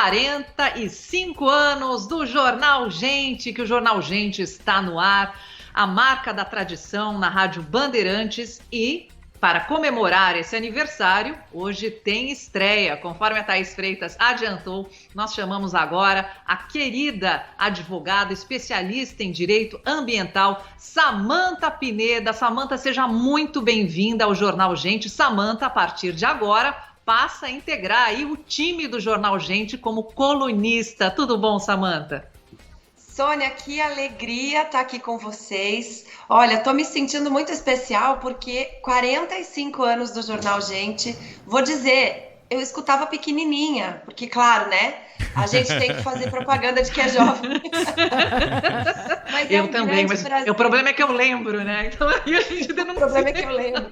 45 anos do Jornal Gente, que o Jornal Gente está no ar, a marca da tradição na Rádio Bandeirantes. E, para comemorar esse aniversário, hoje tem estreia. Conforme a Thaís Freitas adiantou, nós chamamos agora a querida advogada especialista em direito ambiental, Samantha Pineda. Samantha, seja muito bem-vinda ao Jornal Gente. Samantha, a partir de agora, passa a integrar aí o time do Jornal Gente como colunista. Tudo bom, Samantha? Sônia, que alegria estar aqui com vocês. Olha, tô me sentindo muito especial porque 45 anos do Jornal Gente, vou dizer, eu escutava pequenininha, porque claro, né? A gente tem que fazer propaganda de que é jovem. Mas eu também, mas prazer. O problema é que eu lembro, né? Então aí a gente denuncia. O problema é que eu lembro.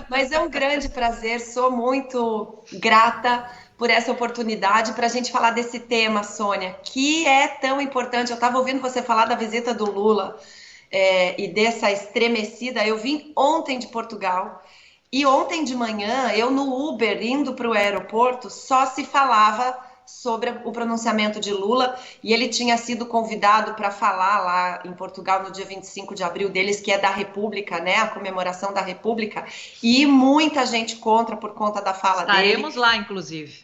Mas é um grande prazer, sou muito grata por essa oportunidade para a gente falar desse tema, Sônia, que é tão importante. Eu estava ouvindo você falar da visita do Lula e dessa estremecida. Eu vim ontem de Portugal e ontem de manhã, eu no Uber, indo para o aeroporto, só se falava sobre o pronunciamento de Lula, e ele tinha sido convidado para falar lá em Portugal no dia 25 de abril deles, que é da República, né, a comemoração da República, e muita gente contra por conta da fala dele. Estaremos lá, inclusive.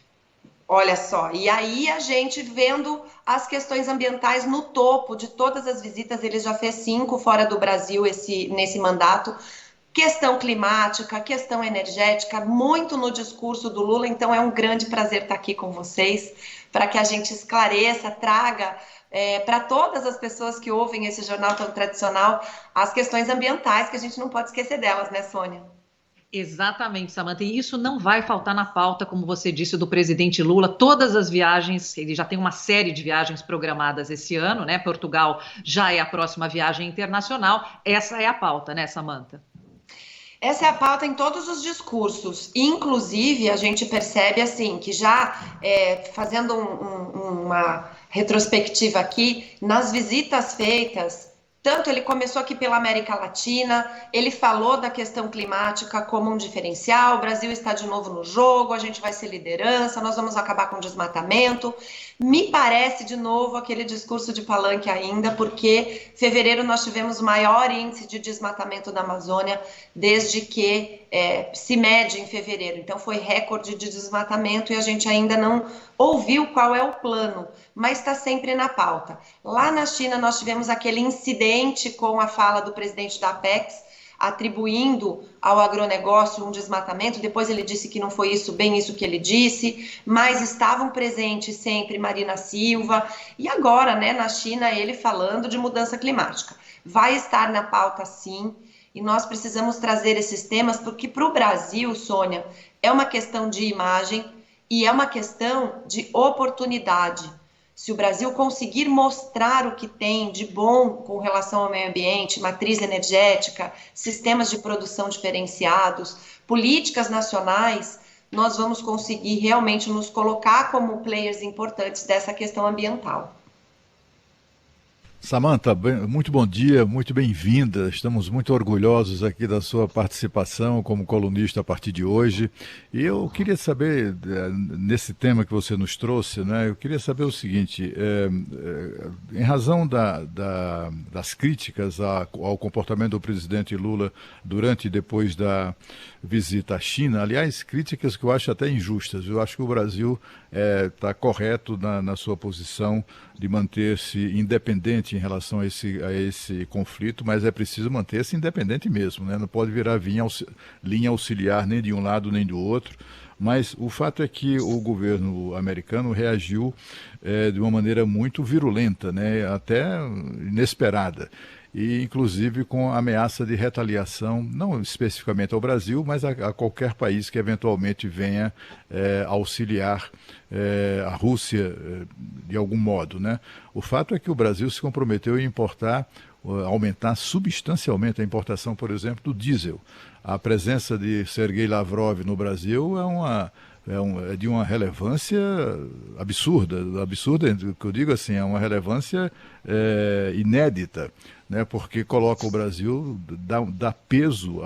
Olha só, e aí a gente vendo as questões ambientais no topo de todas as visitas, ele já fez 5 fora do Brasil nesse mandato, questão climática, questão energética, muito no discurso do Lula, então é um grande prazer estar aqui com vocês, para que a gente esclareça, traga para todas as pessoas que ouvem esse jornal tão tradicional, as questões ambientais, que a gente não pode esquecer delas, né, Sônia? Exatamente, Samantha, e isso não vai faltar na pauta, como você disse, do presidente Lula. Todas as viagens, ele já tem uma série de viagens programadas esse ano, né? Portugal já é a próxima viagem internacional. Essa é a pauta, né, Samantha? Essa é a pauta em todos os discursos. Inclusive, a gente percebe assim que já fazendo uma retrospectiva aqui, nas visitas feitas, tanto ele começou aqui pela América Latina, ele falou da questão climática como um diferencial, o Brasil está de novo no jogo, a gente vai ser liderança, nós vamos acabar com o desmatamento. Me parece, de novo, aquele discurso de palanque ainda, porque em fevereiro nós tivemos o maior índice de desmatamento da Amazônia desde que se mede em fevereiro. Então foi recorde de desmatamento e a gente ainda não ouviu qual é o plano, mas está sempre na pauta. Lá na China nós tivemos aquele incidente com a fala do presidente da Apex, atribuindo ao agronegócio um desmatamento. Depois ele disse que não foi bem isso que ele disse, mas estavam presentes sempre Marina Silva, e agora, né, na China, ele falando de mudança climática. Vai estar na pauta, sim, e nós precisamos trazer esses temas, porque para o Brasil, Sônia, é uma questão de imagem e é uma questão de oportunidade. Se o Brasil conseguir mostrar o que tem de bom com relação ao meio ambiente, matriz energética, sistemas de produção diferenciados, políticas nacionais, nós vamos conseguir realmente nos colocar como players importantes dessa questão ambiental. Samantha, muito bom dia, muito bem-vinda. Estamos muito orgulhosos aqui da sua participação como colunista a partir de hoje. E eu queria saber, nesse tema que você nos trouxe, né, eu queria saber o seguinte, em razão das críticas ao comportamento do presidente Lula durante e depois da visita à China, aliás, críticas que eu acho até injustas. Eu acho que o Brasil está correto na sua posição de manter-se independente em relação a esse conflito, mas é preciso manter-se independente mesmo, né? Não pode virar linha auxiliar nem de um lado nem do outro. Mas o fato é que o governo americano reagiu de uma maneira muito virulenta, né? Até inesperada. E inclusive com ameaça de retaliação, não especificamente ao Brasil, mas a qualquer país que eventualmente venha auxiliar a Rússia de algum modo, né? O fato é que o Brasil se comprometeu em aumentar substancialmente a importação, por exemplo, do diesel. A presença de Sergei Lavrov no Brasil é de uma relevância absurda, que eu digo assim, é uma relevância inédita né, porque coloca o Brasil, dá peso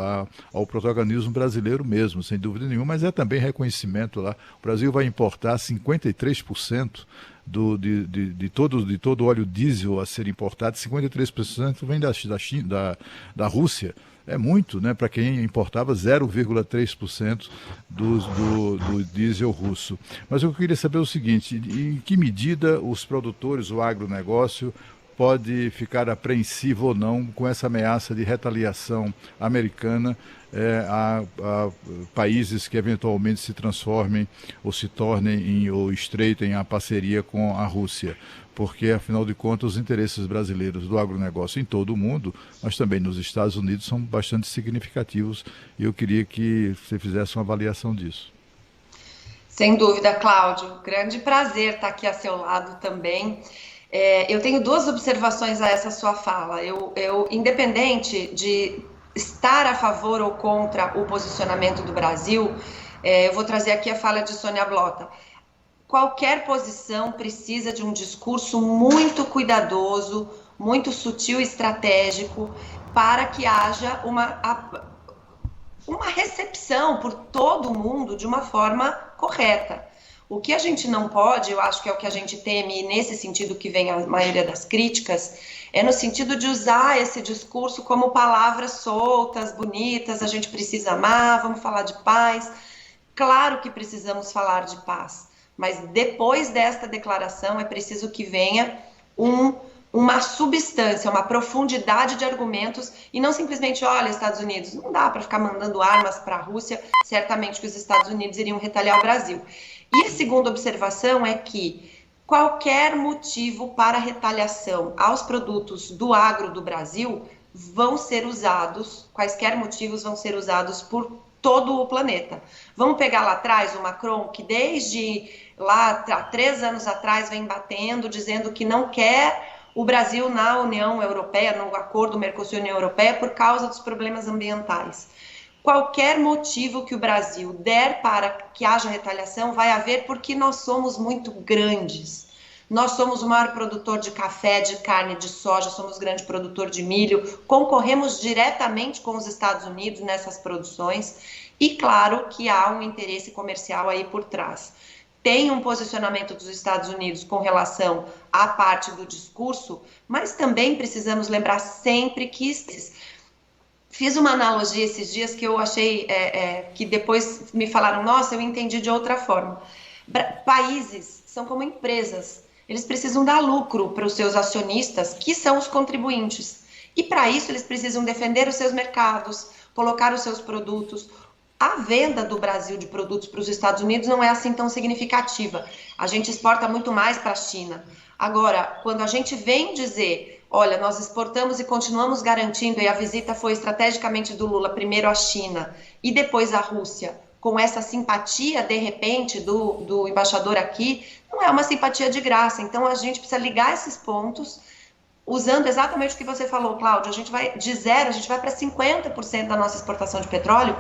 ao protagonismo brasileiro mesmo, sem dúvida nenhuma, mas é também reconhecimento lá. O Brasil vai importar 53% de todo o óleo diesel a ser importado, 53% vem da Rússia. É muito, né, para quem importava 0,3% do diesel russo. Mas eu queria saber o seguinte, em que medida os produtores, o agronegócio, pode ficar apreensivo ou não com essa ameaça de retaliação americana a países que eventualmente se transformem ou se tornem ou estreitem a parceria com a Rússia? Porque, afinal de contas, os interesses brasileiros do agronegócio em todo o mundo, mas também nos Estados Unidos, são bastante significativos e eu queria que você fizesse uma avaliação disso. Sem dúvida, Cláudio. Grande prazer estar aqui a seu lado também. Eu tenho duas observações a essa sua fala. Independente de estar a favor ou contra o posicionamento do Brasil, eu vou trazer aqui a fala de Sônia Blota. Qualquer posição precisa de um discurso muito cuidadoso, muito sutil e estratégico, para que haja uma recepção por todo mundo de uma forma correta. O que a gente não pode, eu acho que é o que a gente teme, e nesse sentido que vem a maioria das críticas, é no sentido de usar esse discurso como palavras soltas, bonitas, a gente precisa amar, vamos falar de paz. Claro que precisamos falar de paz, mas depois desta declaração é preciso que venha uma substância, uma profundidade de argumentos e não simplesmente, olha, Estados Unidos, não dá para ficar mandando armas para a Rússia, certamente que os Estados Unidos iriam retaliar o Brasil. E a segunda observação é que qualquer motivo para retaliação aos produtos do agro do Brasil vão ser usados, quaisquer motivos vão ser usados por todo o planeta. Vamos pegar lá atrás o Macron, que desde lá, 3 anos atrás, vem batendo, dizendo que não quer o Brasil na União Europeia, no acordo Mercosul-União Europeia, por causa dos problemas ambientais. Qualquer motivo que o Brasil der para que haja retaliação, vai haver, porque nós somos muito grandes. Nós somos o maior produtor de café, de carne, de soja, somos grande produtor de milho, concorremos diretamente com os Estados Unidos nessas produções e claro que há um interesse comercial aí por trás. Tem um posicionamento dos Estados Unidos com relação à parte do discurso, mas também precisamos lembrar sempre que fiz uma analogia esses dias que eu achei que depois me falaram, nossa, eu entendi de outra forma. Países são como empresas, eles precisam dar lucro para os seus acionistas, que são os contribuintes. E para isso eles precisam defender os seus mercados, colocar os seus produtos. A venda do Brasil de produtos para os Estados Unidos não é assim tão significativa. A gente exporta muito mais para a China. Agora, quando a gente vem dizer, olha, nós exportamos e continuamos garantindo, e a visita foi estrategicamente do Lula, primeiro à China e depois à Rússia, com essa simpatia, de repente, do embaixador aqui, não é uma simpatia de graça. Então, a gente precisa ligar esses pontos, usando exatamente o que você falou, Cláudio. A gente vai de 0, a gente vai para 50% da nossa exportação de petróleo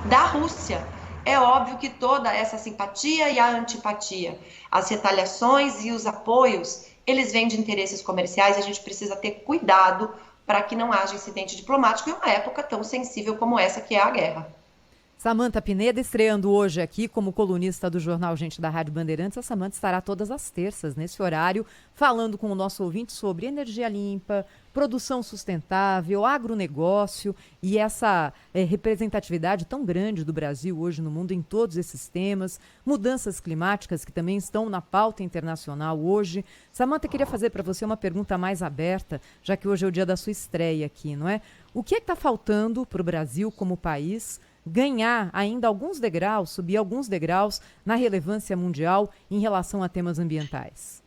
da Rússia. É óbvio que toda essa simpatia e a antipatia, as retaliações e os apoios, eles vêm de interesses comerciais e a gente precisa ter cuidado para que não haja incidente diplomático em uma época tão sensível como essa que é a guerra. Samantha Pineda, estreando hoje aqui como colunista do Jornal Gente da Rádio Bandeirantes. A Samantha estará todas as terças, nesse horário, falando com o nosso ouvinte sobre energia limpa, produção sustentável, agronegócio e essa representatividade tão grande do Brasil hoje no mundo em todos esses temas, mudanças climáticas que também estão na pauta internacional hoje. Samantha, queria fazer para você uma pergunta mais aberta, já que hoje é o dia da sua estreia aqui, não é? O que está faltando para o Brasil como país ganhar ainda alguns degraus, subir alguns degraus na relevância mundial em relação a temas ambientais?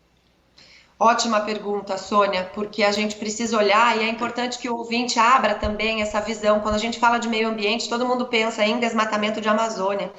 Ótima pergunta, Sônia, porque a gente precisa olhar e é importante que o ouvinte abra também essa visão. Quando a gente fala de meio ambiente, todo mundo pensa em desmatamento de Amazônia.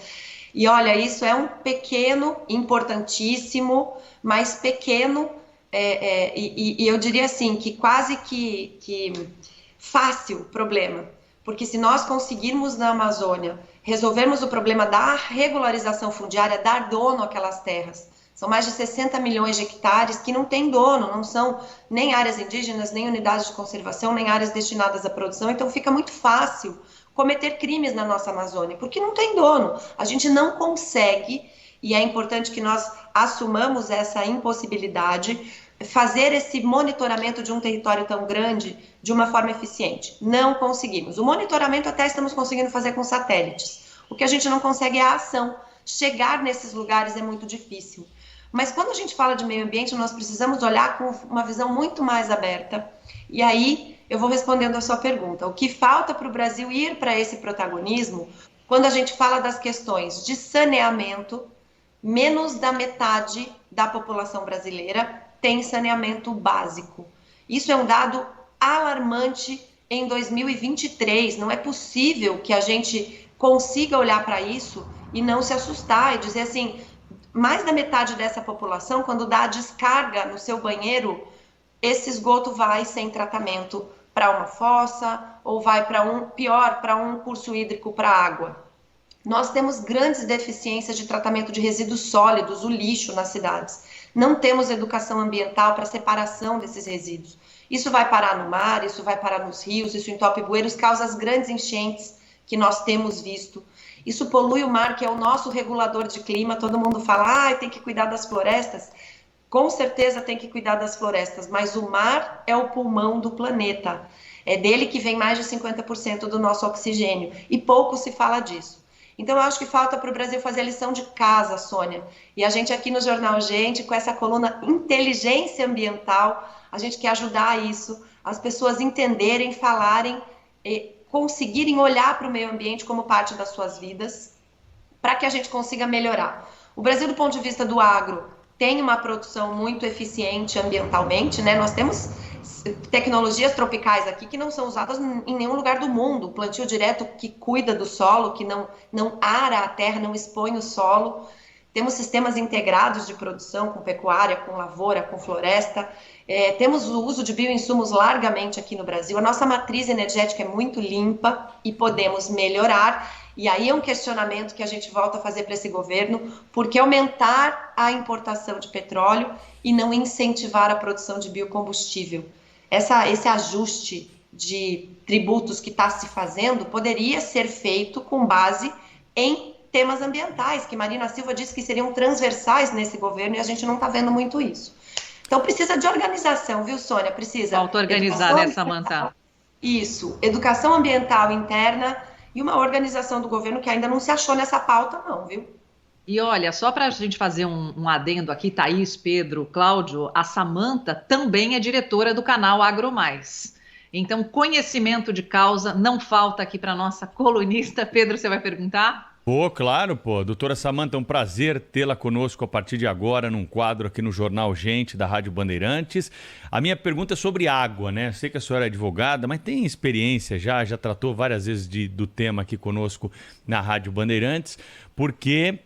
E olha, isso é um pequeno, importantíssimo, mas pequeno, e eu diria assim, que quase que fácil problema. Porque se nós conseguirmos na Amazônia resolvermos o problema da regularização fundiária, dar dono àquelas terras, São mais de 60 milhões de hectares que não têm dono, não são nem áreas indígenas, nem unidades de conservação, nem áreas destinadas à produção. Então fica muito fácil cometer crimes na nossa Amazônia, porque não tem dono. A gente não consegue, e é importante que nós assumamos essa impossibilidade, fazer esse monitoramento de um território tão grande de uma forma eficiente. Não conseguimos. O monitoramento até estamos conseguindo fazer com satélites. O que a gente não consegue é a ação. Chegar nesses lugares é muito difícil. Mas quando a gente fala de meio ambiente, nós precisamos olhar com uma visão muito mais aberta. E aí eu vou respondendo a sua pergunta. O que falta para o Brasil ir para esse protagonismo, quando a gente fala das questões de saneamento, menos da metade da população brasileira tem saneamento básico. Isso é um dado alarmante em 2023. Não é possível que a gente consiga olhar para isso e não se assustar e dizer assim, mais da metade dessa população, quando dá a descarga no seu banheiro, esse esgoto vai sem tratamento para uma fossa ou vai para um curso hídrico para água. Nós temos grandes deficiências de tratamento de resíduos sólidos, o lixo nas cidades. Não temos educação ambiental para separação desses resíduos. Isso vai parar no mar, isso vai parar nos rios, isso entope bueiros, causa as grandes enchentes que nós temos visto. Isso polui o mar, que é o nosso regulador de clima. Todo mundo fala, tem que cuidar das florestas. Com certeza tem que cuidar das florestas, mas o mar é o pulmão do planeta. É dele que vem mais de 50% do nosso oxigênio, e pouco se fala disso. Então, eu acho que falta para o Brasil fazer a lição de casa, Sônia. E a gente aqui no Jornal Gente, com essa coluna Inteligência Ambiental, a gente quer ajudar a isso, as pessoas entenderem, falarem, conseguirem olhar para o meio ambiente como parte das suas vidas, para que a gente consiga melhorar. O Brasil, do ponto de vista do agro, tem uma produção muito eficiente ambientalmente, né? Nós temos tecnologias tropicais aqui que não são usadas em nenhum lugar do mundo. O plantio direto que cuida do solo, que não ara a terra, não expõe o solo. Temos sistemas integrados de produção com pecuária, com lavoura, com floresta. Temos o uso de bioinsumos largamente aqui no Brasil. A nossa matriz energética é muito limpa e podemos melhorar. E aí é um questionamento que a gente volta a fazer para esse governo, por que aumentar a importação de petróleo e não incentivar a produção de biocombustível? Esse ajuste de tributos que está se fazendo poderia ser feito com base em temas ambientais, que Marina Silva disse que seriam transversais nesse governo, e a gente não está vendo muito isso. Então precisa de organização, viu, Sônia? Precisa auto-organizar, né, Samantha? Isso, educação ambiental interna e uma organização do governo que ainda não se achou nessa pauta, não, viu? E olha, só para a gente fazer um adendo aqui, Thaís, Pedro, Cláudio, a Samantha também é diretora do canal AgroMais. Então, conhecimento de causa não falta aqui para nossa colunista. Pedro, você vai perguntar? Claro, doutora Samantha, é um prazer tê-la conosco a partir de agora num quadro aqui no Jornal Gente da Rádio Bandeirantes. A minha pergunta é sobre água, né? Eu sei que a senhora é advogada, mas tem experiência já tratou várias vezes do tema aqui conosco na Rádio Bandeirantes, porque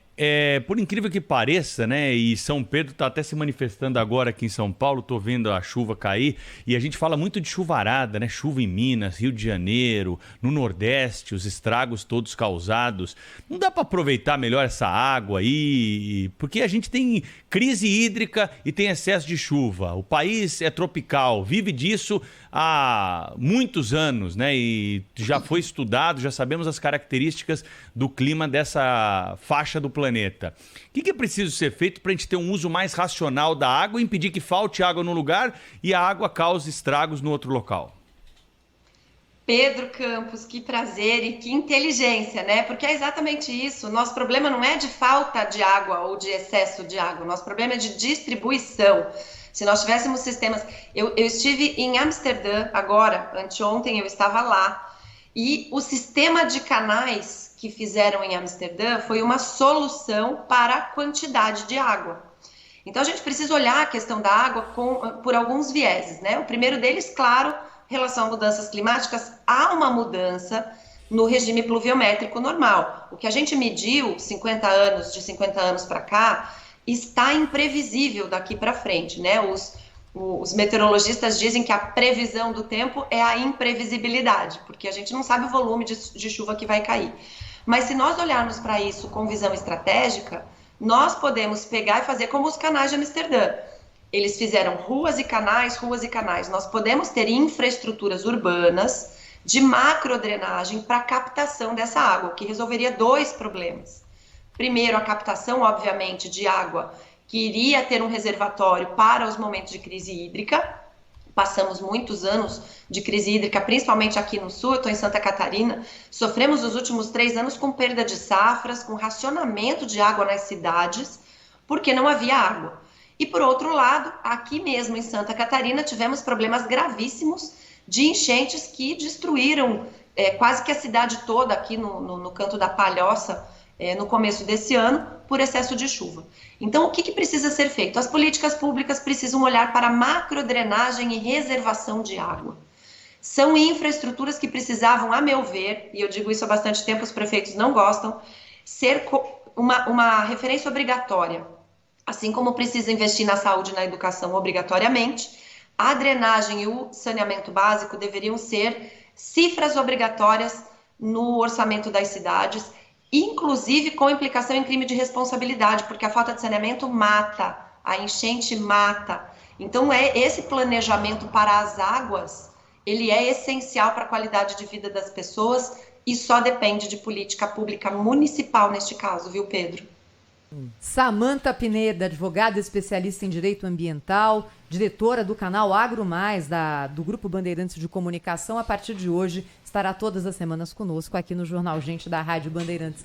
por incrível que pareça, né, e São Pedro está até se manifestando agora aqui em São Paulo, estou vendo a chuva cair, e a gente fala muito de chuvarada, né, chuva em Minas, Rio de Janeiro, no Nordeste, os estragos todos causados. Não dá para aproveitar melhor essa água aí, porque a gente tem crise hídrica e tem excesso de chuva. O país é tropical, vive disso há muitos anos, né, e já foi estudado, já sabemos as características do clima dessa faixa do planeta. O que é preciso ser feito para a gente ter um uso mais racional da água e impedir que falte água no lugar e a água cause estragos no outro local? Pedro Campos, que prazer e que inteligência, né? Porque é exatamente isso. O nosso problema não é de falta de água ou de excesso de água. O nosso problema é de distribuição. Se nós tivéssemos sistemas... Eu estive em Amsterdã agora, anteontem eu estava lá, e o sistema de canais que fizeram em Amsterdã foi uma solução para a quantidade de água. Então a gente precisa olhar a questão da água por alguns vieses, né? O primeiro deles, claro, em relação a mudanças climáticas, há uma mudança no regime pluviométrico normal. O que a gente mediu de 50 anos para cá, está imprevisível daqui para frente, né? Os meteorologistas dizem que a previsão do tempo é a imprevisibilidade, porque a gente não sabe o volume de chuva que vai cair. Mas se nós olharmos para isso com visão estratégica, nós podemos pegar e fazer como os canais de Amsterdã. Eles fizeram ruas e canais, ruas e canais. Nós podemos ter infraestruturas urbanas de macrodrenagem para captação dessa água, o que resolveria 2 problemas. Primeiro, a captação, obviamente, de água que iria ter um reservatório para os momentos de crise hídrica. Passamos muitos anos de crise hídrica, principalmente aqui no sul, eu estou em Santa Catarina, sofremos os últimos 3 anos com perda de safras, com racionamento de água nas cidades, porque não havia água. E por outro lado, aqui mesmo em Santa Catarina, tivemos problemas gravíssimos de enchentes que destruíram quase que a cidade toda aqui no canto da Palhoça, no começo desse ano, por excesso de chuva. Então, o que precisa ser feito? As políticas públicas precisam olhar para macrodrenagem e reservação de água. São infraestruturas que precisavam, a meu ver, e eu digo isso há bastante tempo, os prefeitos não gostam, ser uma referência obrigatória. Assim como precisa investir na saúde e na educação obrigatoriamente, a drenagem e o saneamento básico deveriam ser cifras obrigatórias no orçamento das cidades, inclusive com implicação em crime de responsabilidade, porque a falta de saneamento mata, a enchente mata. Então, esse planejamento para as águas, ele é essencial para a qualidade de vida das pessoas e só depende de política pública municipal neste caso, viu, Pedro? Samanta Pineda, advogada especialista em direito ambiental, diretora do canal Agro Mais, do Grupo Bandeirantes de Comunicação, a partir de hoje estará todas as semanas conosco aqui no Jornal Gente da Rádio Bandeirantes.